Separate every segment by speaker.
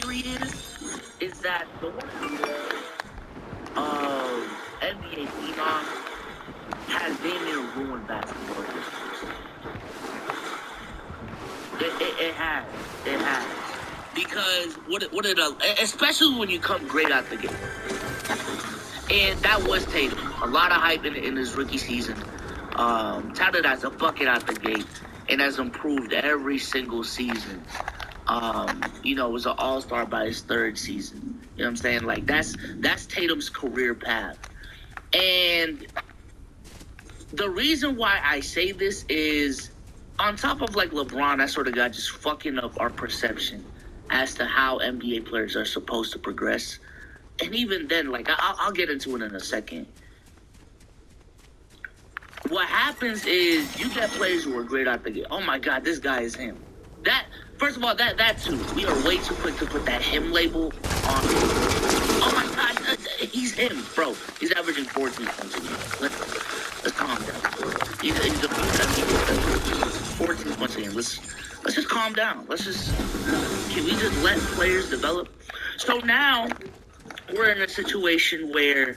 Speaker 1: theory is that the one NBA phenom has damn near ruined basketball history. It has. It has. Because especially when you come great out the gate. And that was Tatum. A lot of hype in his rookie season. Touted as a bucket out the gate and has improved every single season. Was an all-star by his third season. You know what I'm saying? Like, that's Tatum's career path. And the reason why I say this is, on top of, like, LeBron, that sort of guy just fucking up our perception as to how NBA players are supposed to progress. And even then, like, I'll get into it in a second. What happens is you get players who are great out the gate. Oh, my God, this guy is him. First of all, that too. We are way too quick to put that him label on. Oh, my God, he's him, bro. He's averaging 14 points a game. Let's calm down. He's a 14 points a game. Let's just calm down. Can we just let players develop? So now we're in a situation where,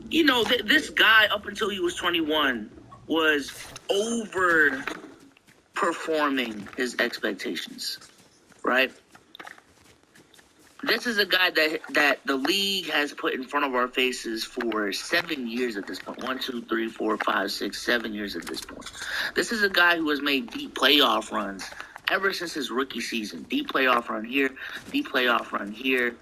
Speaker 1: this guy, up until he was 21, was overperforming his expectations, right? This is a guy that the league has put in front of our faces for 7 years at this point. 1, 2, 3, 4, 5, 6, 7 years at this point. This is a guy who has made deep playoff runs ever since his rookie season. Deep playoff run here, deep playoff run here.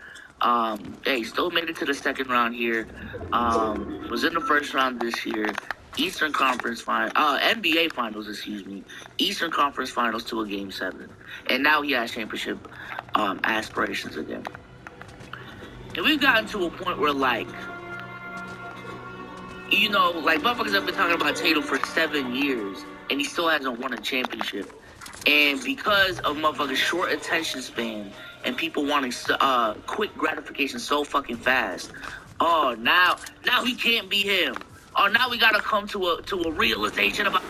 Speaker 1: Still made it to the second round here. Was in the first round this year. Eastern Conference NBA Finals, Eastern Conference Finals to a Game 7. And now he has championship aspirations again. And we've gotten to a point where, motherfuckers have been talking about Tatum for 7 years, and he still hasn't won a championship. And because of motherfuckers' short attention span and people wanting quick gratification so fucking fast, now he can't be him. Now we gotta come to a realization about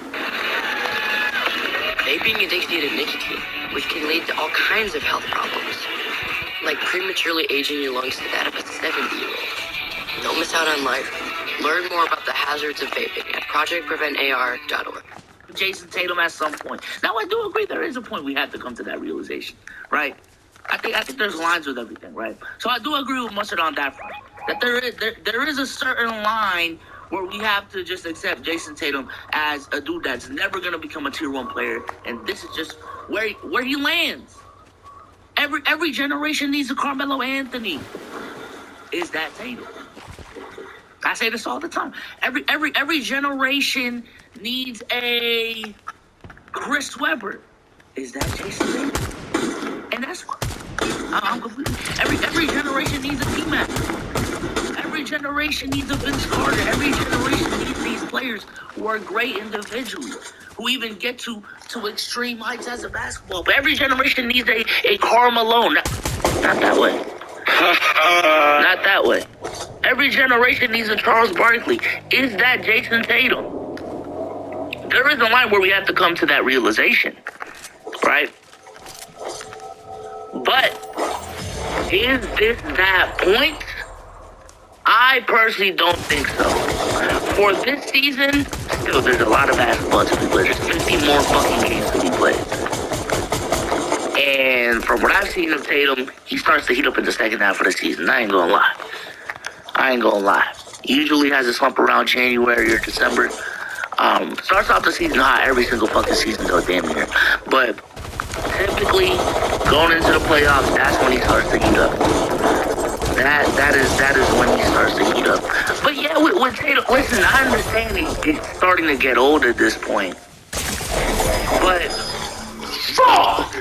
Speaker 2: vaping addiction is nicotine, which can lead to all kinds of health problems, like prematurely aging your lungs to that of a 70-year-old. Don't miss out on life. Learn more about the hazards of vaping at projectpreventar.org.
Speaker 1: Jason Tatum at some point. Now, I do agree there is a point we have to come to that realization, right? I think there's lines with everything, right? So I do agree with Mustard on that front. That there is a certain line where we have to just accept Jason Tatum as a dude that's never going to become a tier 1 player, and this is just where he lands. Every generation needs a Carmelo Anthony. Is that Tatum? I say this all the time. Every generation needs a Chris Webber. Is that Jason Tatum? And that's what I'm completely. Every generation needs a T-Mac. Every generation needs a Vince Carter. Every generation needs these players who are great individually, who even get to extreme heights as a basketball. But every generation needs a Karl Malone. Not that way. Not that way. Every generation needs a Charles Barkley. Is that Jason Tatum? There is a line where we have to come to that realization, right? But is this that point? I personally don't think so. For this season, still there's a lot of basketball to be played. There's 50 more fucking games to be played. And from what I've seen of Tatum, he starts to heat up in the second half of the season. I ain't gonna lie. He usually has a slump around January or December. Starts off the season hot every single fucking season though, damn near. But typically, going into the playoffs, that's when he starts to heat up. That is when he starts to heat up. But yeah, with Tatum, listen, I understand he's starting to get old at this point. But fuck!